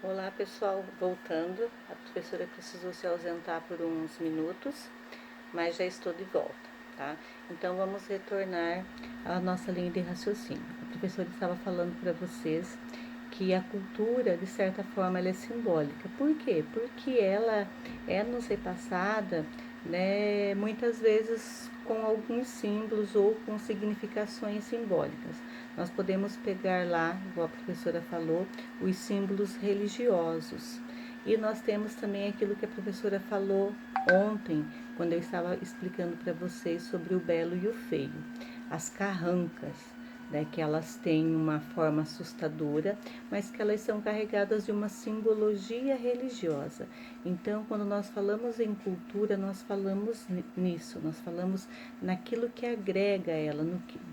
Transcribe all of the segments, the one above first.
Olá pessoal, voltando, a professora precisou se ausentar por uns minutos, mas já estou de volta, tá? Então vamos retornar à nossa linha de raciocínio. A professora estava falando para vocês que a cultura, de certa forma, ela é simbólica. Por quê? Porque ela é nos repassada, né, muitas vezes com alguns símbolos ou com significações simbólicas. Nós podemos pegar lá, igual a professora falou, os símbolos religiosos. E nós temos também aquilo que a professora falou ontem, quando eu estava explicando para vocês sobre o belo e o feio, as carrancas, né, que elas têm uma forma assustadora, mas que elas são carregadas de uma simbologia religiosa. Então, quando nós falamos em cultura, nós falamos nisso, nós falamos naquilo que agrega ela,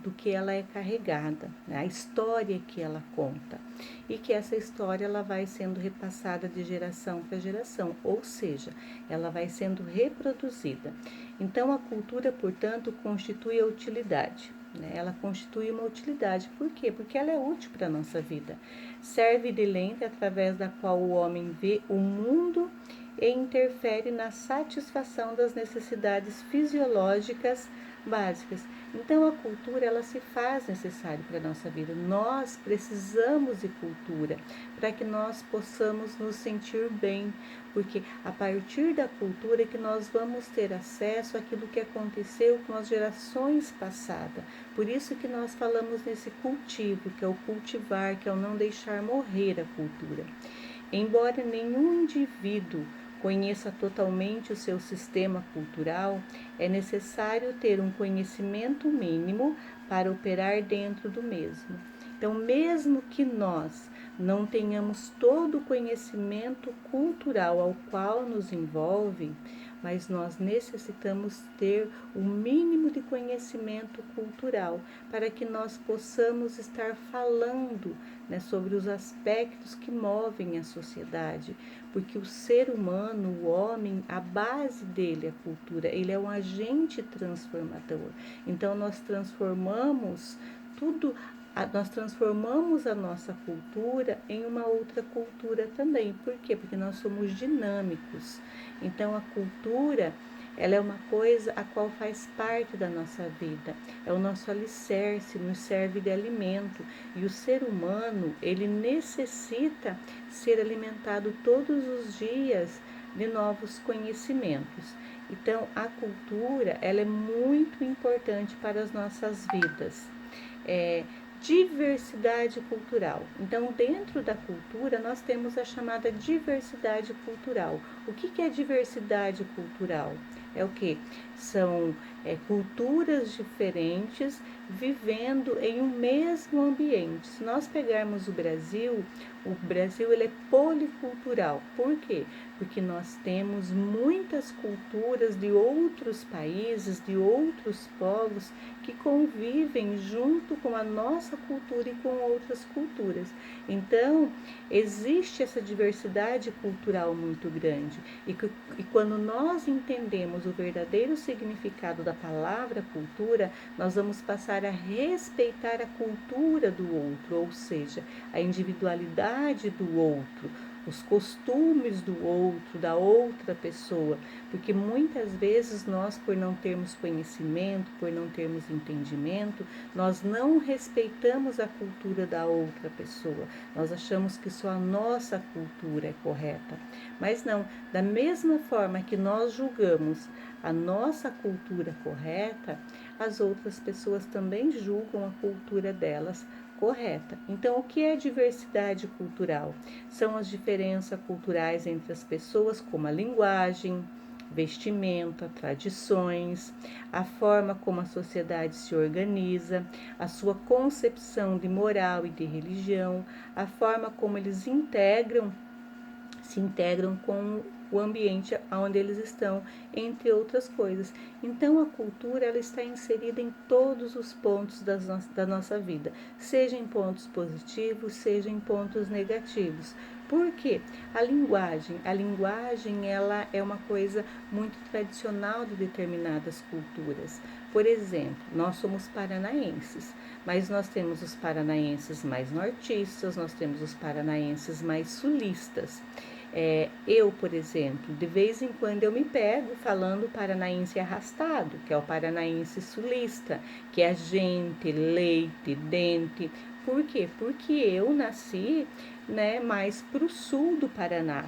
do que ela é carregada, né, a história que ela conta. E que essa história ela vai sendo repassada de geração para geração, ou seja, ela vai sendo reproduzida. Então, a cultura, portanto, constitui a utilidade. Ela constitui uma utilidade. Por quê? Porque ela é útil para a nossa vida. Serve de lente através da qual o homem vê o mundo e interfere na satisfação das necessidades fisiológicas básicas. Então a cultura ela se faz necessária para a nossa vida. Nós precisamos de cultura para que nós possamos nos sentir bem, porque a partir da cultura é que nós vamos ter acesso àquilo que aconteceu com as gerações passadas. Por isso que nós falamos nesse cultivo, que é o cultivar, que é o não deixar morrer a cultura. Embora nenhum indivíduo conheça totalmente o seu sistema cultural, é necessário ter um conhecimento mínimo para operar dentro do mesmo. Então, mesmo que nós não tenhamos todo o conhecimento cultural ao qual nos envolve, mas nós necessitamos ter o mínimo de conhecimento cultural para que nós possamos estar falando, né, sobre os aspectos que movem a sociedade, porque o ser humano, o homem, a base dele é a cultura, ele é um agente transformador. Então nós transformamos tudo, nós transformamos a nossa cultura em uma outra cultura também. Por quê? Porque nós somos dinâmicos. Então a cultura, ela é uma coisa a qual faz parte da nossa vida, é o nosso alicerce, nos serve de alimento. E o ser humano, ele necessita ser alimentado todos os dias de novos conhecimentos. Então, a cultura, ela é muito importante para as nossas vidas. É, diversidade cultural. Então, dentro da cultura, nós temos a chamada diversidade cultural. O que é diversidade cultural? É o que? São culturas diferentes vivendo em um mesmo ambiente. Se nós pegarmos o Brasil ele é policultural. Por quê? Porque nós temos muitas culturas de outros países, de outros povos que convivem junto com a nossa cultura e com outras culturas. Então, existe essa diversidade cultural muito grande. E quando nós entendemos o verdadeiro significado da palavra cultura, nós vamos passar a respeitar a cultura do outro, ou seja, a individualidade do outro, os costumes do outro, da outra pessoa, porque muitas vezes nós, por não termos conhecimento, por não termos entendimento, nós não respeitamos a cultura da outra pessoa, nós achamos que só a nossa cultura é correta, mas não, da mesma forma que nós julgamos a nossa cultura correta, as outras pessoas também julgam a cultura delas correta. Então, o que é diversidade cultural? São as diferenças culturais entre as pessoas, como a linguagem, vestimenta, tradições, a forma como a sociedade se organiza, a sua concepção de moral e de religião, a forma como eles se integram com o ambiente onde eles estão, entre outras coisas. Então a cultura ela está inserida em todos os pontos da nossa vida, seja em pontos positivos, seja em pontos negativos. Por quê? A linguagem ela é uma coisa muito tradicional de determinadas culturas. Por exemplo, nós somos paranaenses, mas nós temos os paranaenses mais nortistas, nós temos os paranaenses mais sulistas. Eu, por exemplo, de vez em quando eu me pego falando paranaense arrastado, que é o paranaense sulista, que é gente, leite, dente. Por quê? Porque eu nasci, né, mais para o sul do Paraná.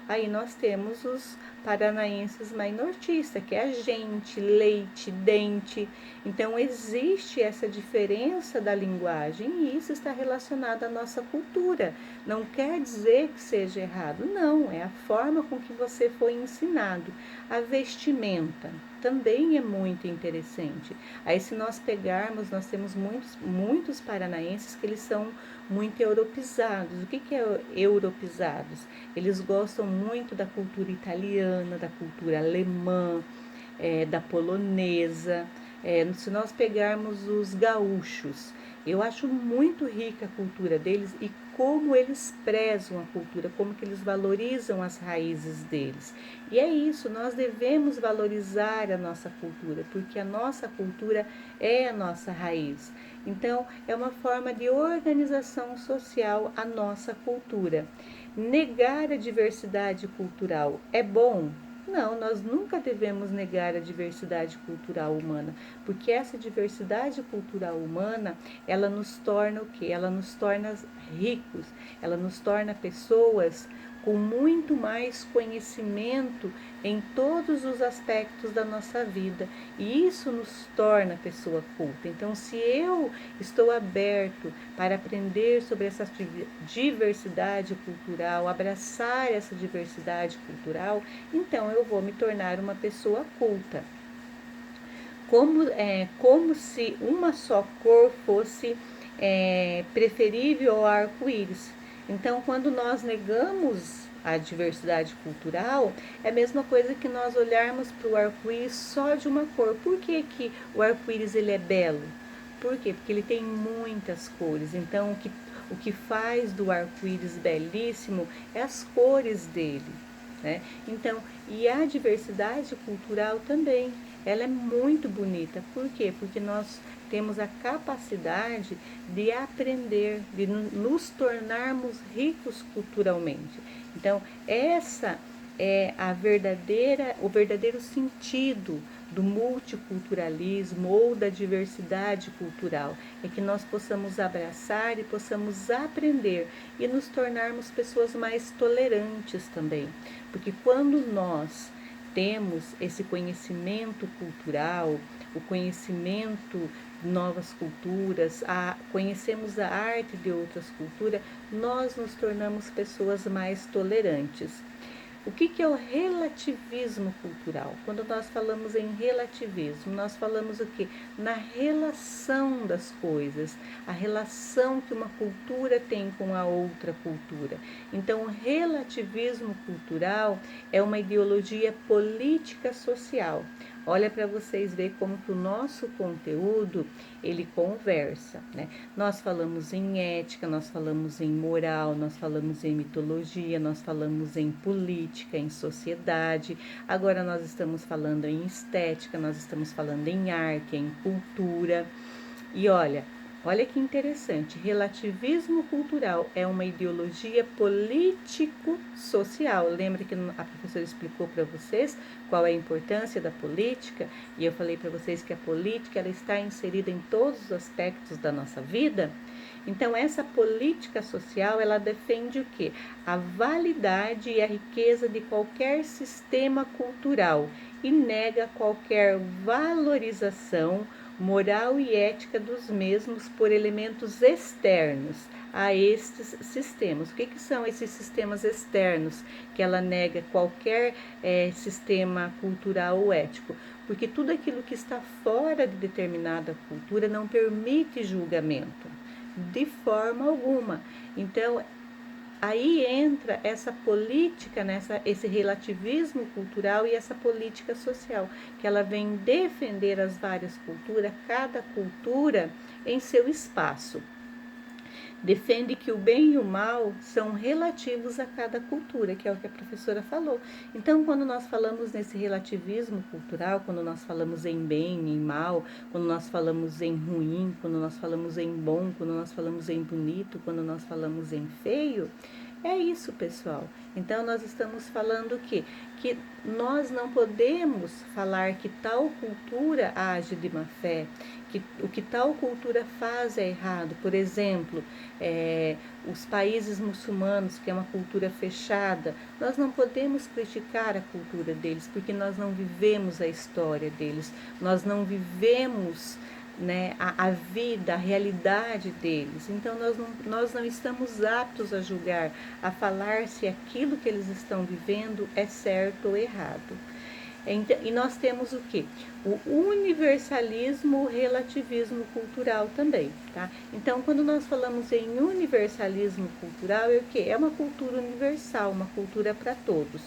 Aí nós temos os paranaenses mais nortistas, que é a gente, leite, dente. Então existe essa diferença da linguagem e isso está relacionado à nossa cultura. Não quer dizer que seja errado, não, é a forma com que você foi ensinado. A vestimenta também é muito interessante. Aí se nós pegarmos, nós temos muitos paranaenses que eles são muito europeizados. O que é europeizados? Eles gostam muito da cultura italiana, da cultura alemã, da polonesa. Se nós pegarmos os gaúchos, eu acho muito rica a cultura deles e como eles prezam a cultura, como que eles valorizam as raízes deles. E é isso, nós devemos valorizar a nossa cultura, porque a nossa cultura é a nossa raiz. Então, é uma forma de organização social a nossa cultura. Negar a diversidade cultural é bom? Não, nós nunca devemos negar a diversidade cultural humana, porque essa diversidade cultural humana, ela nos torna o quê? Ela nos torna ricos, ela nos torna pessoas com muito mais conhecimento em todos os aspectos da nossa vida. E isso nos torna pessoa culta. Então, se eu estou aberto para aprender sobre essa diversidade cultural, abraçar essa diversidade cultural, então eu vou me tornar uma pessoa culta. Como se uma só cor fosse preferível ao arco-íris. Então, quando nós negamos a diversidade cultural, é a mesma coisa que nós olharmos para o arco-íris só de uma cor. Por que o arco-íris ele é belo? Por quê? Porque ele tem muitas cores. Então, o que faz do arco-íris belíssimo é as cores dele. Né? Então, e a diversidade cultural também, ela é muito bonita. Por quê? Porque nós temos a capacidade de aprender, de nos tornarmos ricos culturalmente. Então, essa é o verdadeiro sentido do multiculturalismo ou da diversidade cultural, é que nós possamos abraçar e possamos aprender e nos tornarmos pessoas mais tolerantes também, porque quando nós temos esse conhecimento cultural, o conhecimento de novas culturas, conhecemos a arte de outras culturas, nós nos tornamos pessoas mais tolerantes. O que é o relativismo cultural? Quando nós falamos em relativismo, nós falamos o quê? Na relação das coisas, a relação que uma cultura tem com a outra cultura. Então, o relativismo cultural é uma ideologia política social. Olha para vocês verem como que o nosso conteúdo, ele conversa, né? Nós falamos em ética, nós falamos em moral, nós falamos em mitologia, nós falamos em política, em sociedade. Agora nós estamos falando em estética, nós estamos falando em arte, em cultura. E olha que interessante, relativismo cultural é uma ideologia político-social. Lembra que a professora explicou para vocês qual é a importância da política? E eu falei para vocês que a política ela está inserida em todos os aspectos da nossa vida? Então, essa política social, ela defende o quê? A validade e a riqueza de qualquer sistema cultural e nega qualquer valorização moral e ética dos mesmos por elementos externos a estes sistemas. O que são esses sistemas externos que ela nega qualquer sistema cultural ou ético? Porque tudo aquilo que está fora de determinada cultura não permite julgamento, de forma alguma. Então, aí entra essa política, esse relativismo cultural e essa política social, que ela vem defender as várias culturas, cada cultura em seu espaço. defende que o bem e o mal são relativos a cada cultura, que é o que a professora falou. Então, quando nós falamos nesse relativismo cultural, quando nós falamos em bem, em mal, quando nós falamos em ruim, quando nós falamos em bom, quando nós falamos em bonito, quando nós falamos em feio, é isso, pessoal. Então, nós estamos falando que nós não podemos falar que tal cultura age de má fé, que o que tal cultura faz é errado. Por exemplo, os países muçulmanos, que é uma cultura fechada, nós não podemos criticar a cultura deles, porque nós não vivemos a história deles, nós não vivemos, né, a vida, a realidade deles. Então, nós não estamos aptos a julgar, a falar se aquilo que eles estão vivendo é certo ou errado. E nós temos o quê? O universalismo, o relativismo cultural também, tá? Então, quando nós falamos em universalismo cultural, é o quê? É uma cultura universal, uma cultura para todos.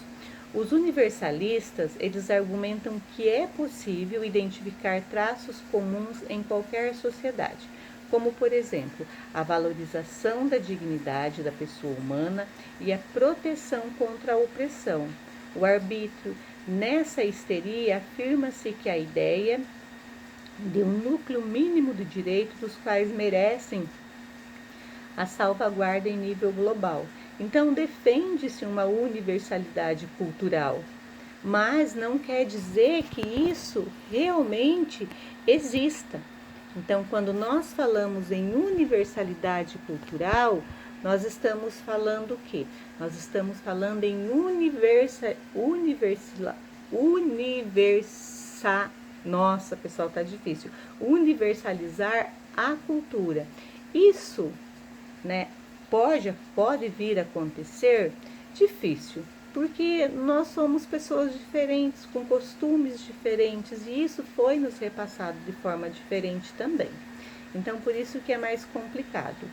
Os universalistas, eles argumentam que é possível identificar traços comuns em qualquer sociedade, como, por exemplo, a valorização da dignidade da pessoa humana e a proteção contra a opressão, o arbítrio. Nessa histeria, afirma-se que a ideia de um núcleo mínimo de direitos dos quais merecem a salvaguarda em nível global. Então, defende-se uma universalidade cultural, mas não quer dizer que isso realmente exista. Então, quando nós falamos em universalidade cultural, nós estamos falando o quê? Nós estamos falando em nossa, pessoal, tá difícil. Universalizar a cultura. Isso, né, pode vir a acontecer? Difícil, porque nós somos pessoas diferentes, com costumes diferentes, e isso foi nos repassado de forma diferente também. Então, por isso que é mais complicado.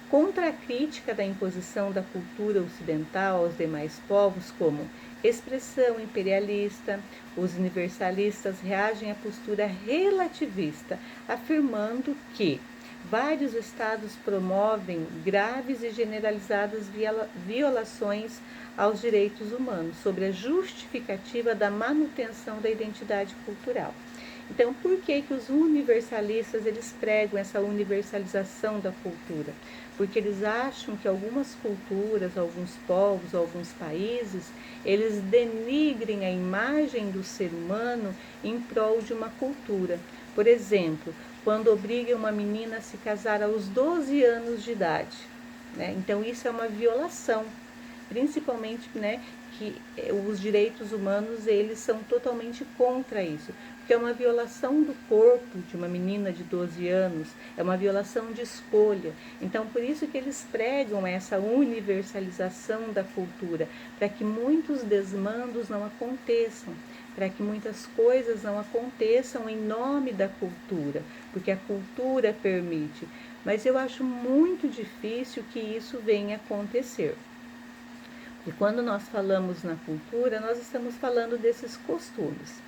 Contra a crítica da imposição da cultura ocidental aos demais povos, como expressão imperialista, os universalistas reagem à postura relativista, afirmando que vários estados promovem graves e generalizadas violações aos direitos humanos, sobre a justificativa da manutenção da identidade cultural. Então, por que os universalistas eles pregam essa universalização da cultura? Porque eles acham que algumas culturas, alguns povos, alguns países, eles denigrem a imagem do ser humano em prol de uma cultura. Por exemplo, quando obrigam uma menina a se casar aos 12 anos de idade, né? Então, isso é uma violação, principalmente, né, que os direitos humanos eles são totalmente contra isso, porque é uma violação do corpo de uma menina de 12 anos, é uma violação de escolha. Então, por isso que eles pregam essa universalização da cultura, para que muitos desmandos não aconteçam, para que muitas coisas não aconteçam em nome da cultura, porque a cultura permite. Mas eu acho muito difícil que isso venha acontecer. E quando nós falamos na cultura, nós estamos falando desses costumes.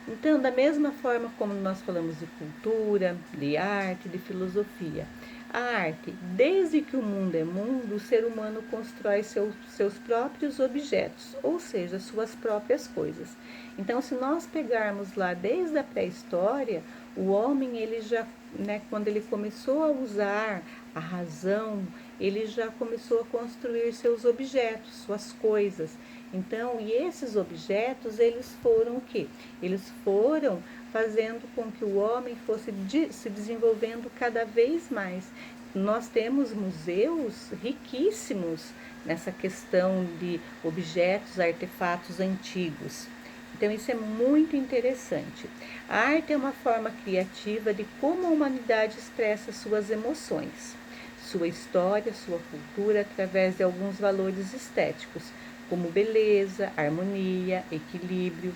Então, da mesma forma como nós falamos de cultura, de arte, de filosofia, a arte, desde que o mundo é mundo, o ser humano constrói seus próprios objetos, ou seja, suas próprias coisas. Então, se nós pegarmos lá desde a pré-história, o homem, ele já, né, quando ele começou a usar a razão, ele já começou a construir seus objetos, suas coisas. Então, e esses objetos, eles foram o quê? Eles foram fazendo com que o homem fosse se desenvolvendo cada vez mais. Nós temos museus riquíssimos nessa questão de objetos, artefatos antigos. Então, isso é muito interessante. A arte é uma forma criativa de como a humanidade expressa suas emoções, sua história, sua cultura, através de alguns valores estéticos, como beleza, harmonia, equilíbrio.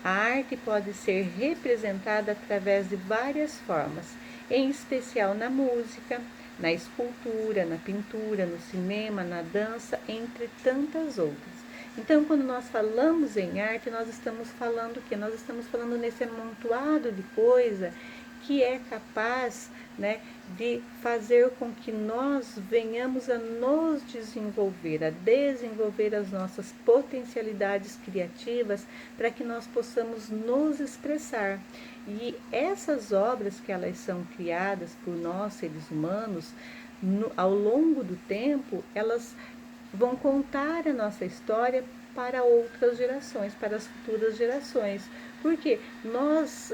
A arte pode ser representada através de várias formas, em especial na música, na escultura, na pintura, no cinema, na dança, entre tantas outras. Então, quando nós falamos em arte, nós estamos falando o quê? Nós estamos falando nesse amontoado de coisa que é capaz, né, de fazer com que nós venhamos a nos desenvolver, a desenvolver as nossas potencialidades criativas para que nós possamos nos expressar. E essas obras que elas são criadas por nós, seres humanos, ao longo do tempo, elas vão contar a nossa história para outras gerações, para as futuras gerações. Porque nós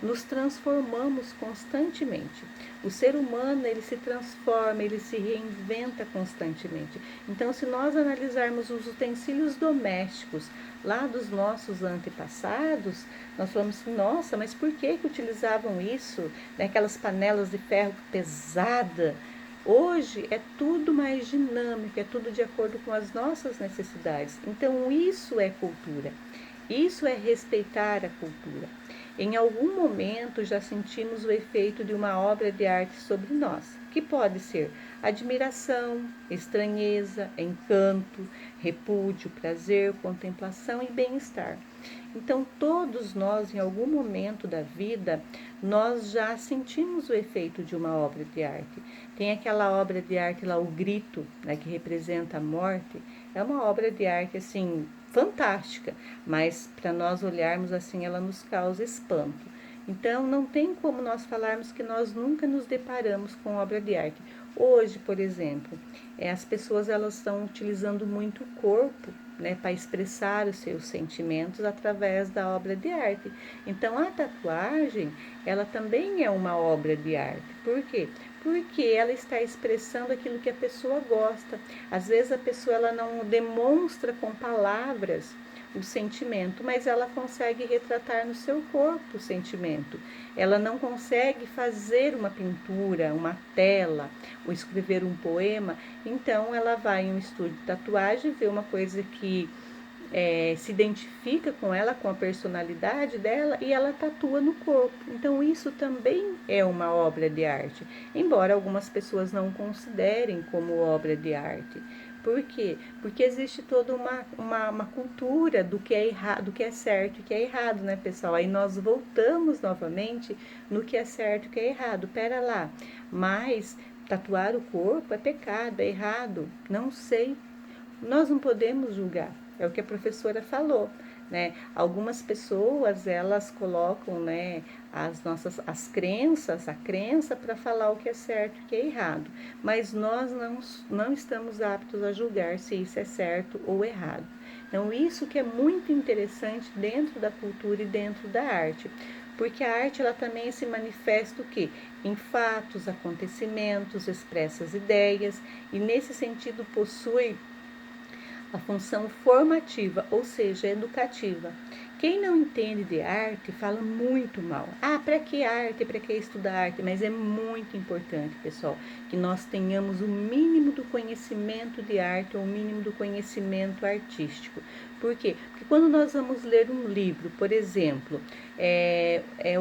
nos transformamos constantemente. O ser humano, ele se transforma, ele se reinventa constantemente. Então, se nós analisarmos os utensílios domésticos lá dos nossos antepassados, nós falamos assim, nossa, mas por que utilizavam isso? Aquelas panelas de ferro pesada. Hoje é tudo mais dinâmico, é tudo de acordo com as nossas necessidades. Então, isso é cultura. Isso é respeitar a cultura. Em algum momento já sentimos o efeito de uma obra de arte sobre nós, que pode ser admiração, estranheza, encanto, repúdio, prazer, contemplação e bem-estar. Então, todos nós, em algum momento da vida, nós já sentimos o efeito de uma obra de arte. Tem aquela obra de arte lá, O Grito, né, que representa a morte. É uma obra de arte, assim, fantástica, mas para nós olharmos assim, ela nos causa espanto. Então, não tem como nós falarmos que nós nunca nos deparamos com obra de arte. Hoje, por exemplo, as pessoas elas estão utilizando muito o corpo, né, para expressar os seus sentimentos através da obra de arte. Então, a tatuagem, ela também é uma obra de arte. Por quê? Porque ela está expressando aquilo que a pessoa gosta. Às vezes a pessoa ela não demonstra com palavras o sentimento, mas ela consegue retratar no seu corpo o sentimento. Ela não consegue fazer uma pintura, uma tela, ou escrever um poema, então ela vai em um estúdio de tatuagem, vê uma coisa que se identifica com ela, com a personalidade dela, e ela tatua no corpo. Então isso também é uma obra de arte, embora algumas pessoas não considerem como obra de arte. Por quê? Porque existe toda uma cultura do que é errado, do que é certo e que é errado, né, pessoal? Aí nós voltamos novamente no que é certo e que é errado. Pera lá, mas tatuar o corpo é pecado, é errado. Não sei. Nós não podemos julgar. É o que a professora falou, né? Algumas pessoas, elas colocam, né, as crenças, a crença para falar o que é certo e o que é errado. Mas nós não estamos aptos a julgar se isso é certo ou errado. Então, isso que é muito interessante dentro da cultura e dentro da arte. Porque a arte, ela também se manifesta o quê? Em fatos, acontecimentos, expressa as ideias, e nesse sentido possui a função formativa, ou seja, educativa. Quem não entende de arte fala muito mal. Ah, para que arte? Para que estudar arte? Mas é muito importante, pessoal, que nós tenhamos o mínimo do conhecimento de arte ou o mínimo do conhecimento artístico. Por quê? Porque quando nós vamos ler um livro, por exemplo,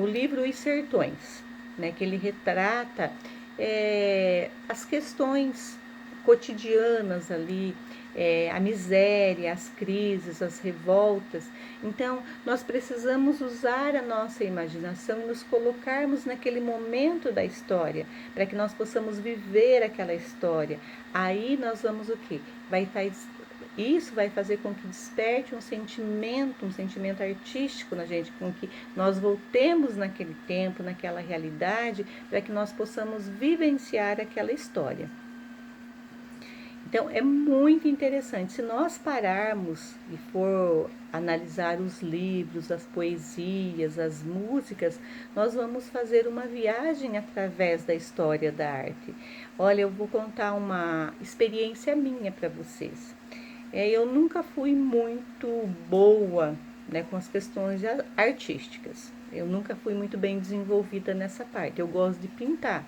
o livro Os Sertões, né, que ele retrata as questões cotidianas ali, a miséria, as crises, as revoltas. Então, nós precisamos usar a nossa imaginação e nos colocarmos naquele momento da história, para que nós possamos viver aquela história. Aí nós vamos o quê? Isso vai fazer com que desperte um sentimento artístico na gente, com que nós voltemos naquele tempo, naquela realidade, para que nós possamos vivenciar aquela história. Então, é muito interessante. Se nós pararmos e for analisar os livros, as poesias, as músicas, nós vamos fazer uma viagem através da história da arte. Olha, eu vou contar uma experiência minha para vocês. Eu nunca fui muito boa, né, com as questões artísticas. Eu nunca fui muito bem desenvolvida nessa parte. Eu gosto de pintar.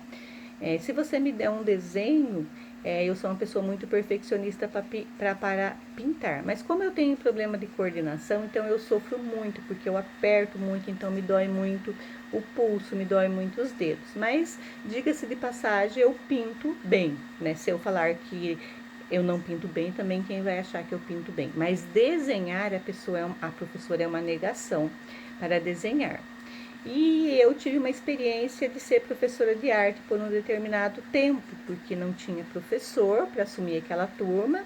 Se você me der um desenho, eu sou uma pessoa muito perfeccionista para pintar. Mas como eu tenho problema de coordenação, então eu sofro muito, porque eu aperto muito, então me dói muito o pulso, me dói muito os dedos. Mas, diga-se de passagem, eu pinto bem, né? Se eu falar que eu não pinto bem, também quem vai achar que eu pinto bem. Mas desenhar, a professora é uma negação para desenhar. E eu tive uma experiência de ser professora de arte por um determinado tempo, porque não tinha professor para assumir aquela turma.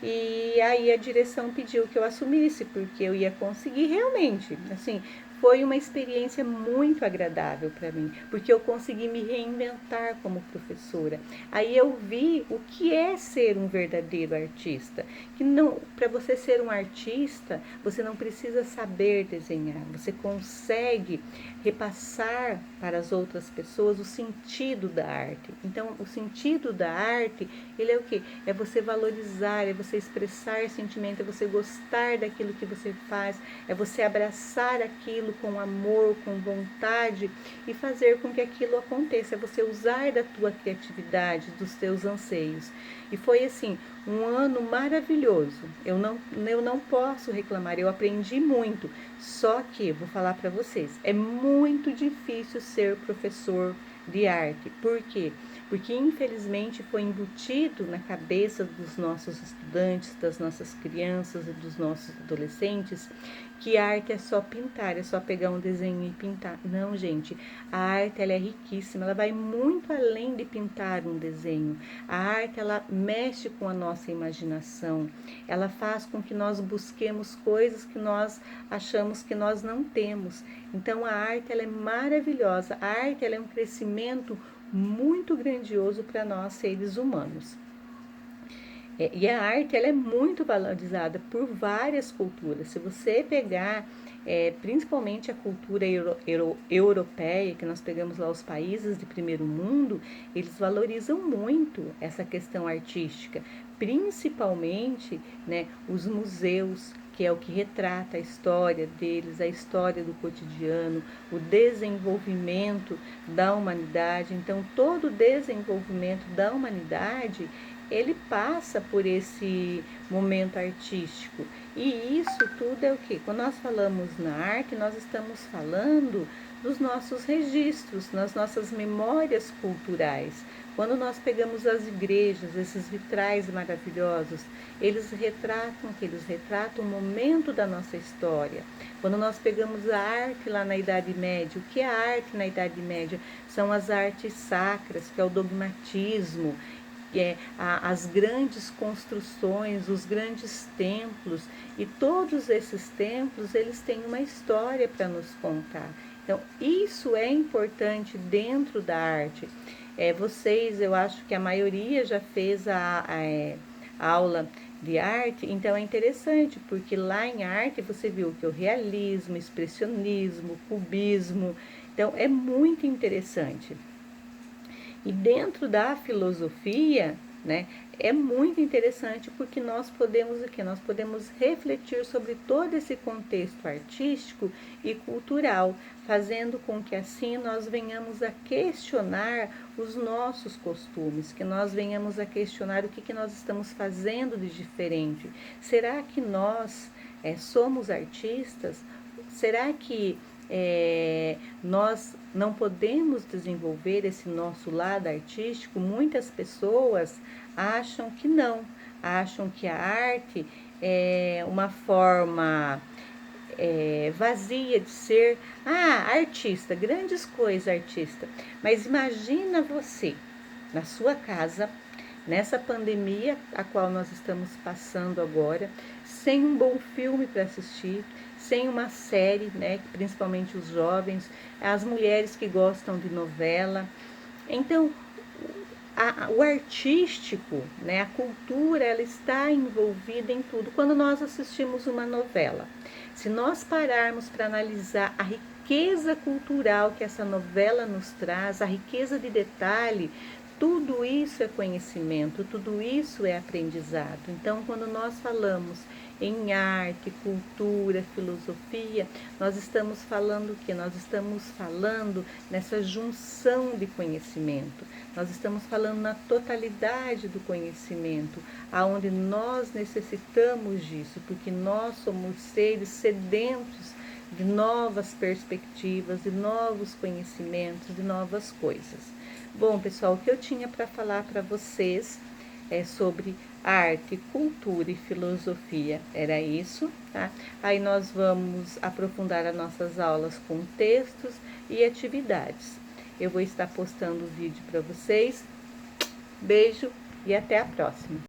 E aí a direção pediu que eu assumisse, porque eu ia conseguir realmente, assim, foi uma experiência muito agradável para mim, porque eu consegui me reinventar como professora. Aí eu vi o que é ser um verdadeiro artista, que não, para você ser um artista, você não precisa saber desenhar, você consegue repassar para as outras pessoas o sentido da arte. Então, o sentido da arte, ele é o quê? É você valorizar, é você expressar sentimento, é você gostar daquilo que você faz, é você abraçar aquilo com amor, com vontade e fazer com que aquilo aconteça, é você usar da tua criatividade, dos teus anseios. E foi assim, um ano maravilhoso. Eu não posso reclamar, eu aprendi muito. Só que, vou falar para vocês, é muito difícil ser professor de arte. Por quê? Porque infelizmente foi embutido na cabeça dos nossos estudantes, das nossas crianças e dos nossos adolescentes que a arte é só pintar, é só pegar um desenho e pintar. Não, gente, a arte ela é riquíssima, ela vai muito além de pintar um desenho. A arte ela mexe com a nossa imaginação, ela faz com que nós busquemos coisas que nós achamos que nós não temos. Então a arte ela é maravilhosa, a arte ela é um crescimento muito grandioso para nós seres humanos. E a arte ela é muito valorizada por várias culturas. Se você pegar principalmente a cultura europeia, que nós pegamos lá os países de primeiro mundo, eles valorizam muito essa questão artística, principalmente, né, os museus, que é o que retrata a história deles, a história do cotidiano, o desenvolvimento da humanidade. Então, todo o desenvolvimento da humanidade ele passa por esse momento artístico. E isso tudo é o que? Quando nós falamos na arte, nós estamos falando dos nossos registros, nas nossas memórias culturais. Quando nós pegamos as igrejas, esses vitrais maravilhosos, eles retratam um momento da nossa história. Quando nós pegamos a arte lá na Idade Média, o que é a arte na Idade Média? São as artes sacras, que é o dogmatismo, as grandes construções, os grandes templos, e todos esses templos eles têm uma história para nos contar. Então isso é importante dentro da arte. Vocês, eu acho que a maioria já fez a aula de arte, então é interessante, porque lá em arte você viu que o realismo, expressionismo, cubismo, então é muito interessante. E dentro da filosofia, né, é muito interessante porque nós podemos o quê? Nós podemos refletir sobre todo esse contexto artístico e cultural, fazendo com que assim nós venhamos a questionar os nossos costumes, que nós venhamos a questionar o que nós estamos fazendo de diferente. Será que nós somos artistas? Será que nós não podemos desenvolver esse nosso lado artístico? Muitas pessoas acham que não, acham que a arte é uma forma vazia de ser, artista, grandes coisas artista. Mas imagina você, na sua casa, nessa pandemia a qual nós estamos passando agora, sem um bom filme para assistir, sem uma série, né, principalmente os jovens, as mulheres que gostam de novela. Então, o artístico, né, a cultura, ela está envolvida em tudo. Quando nós assistimos uma novela, se nós pararmos para analisar a riqueza cultural que essa novela nos traz, a riqueza de detalhe, tudo isso é conhecimento, tudo isso é aprendizado. Então, quando nós falamos em arte, cultura, filosofia, nós estamos falando o quê? Nós estamos falando nessa junção de conhecimento. Nós estamos falando na totalidade do conhecimento, aonde nós necessitamos disso, porque nós somos seres sedentos de novas perspectivas, de novos conhecimentos, de novas coisas. Bom, pessoal, o que eu tinha para falar para vocês é sobre arte, cultura e filosofia, era isso, tá? Aí nós vamos aprofundar as nossas aulas com textos e atividades. Eu vou estar postando o vídeo para vocês. Beijo e até a próxima!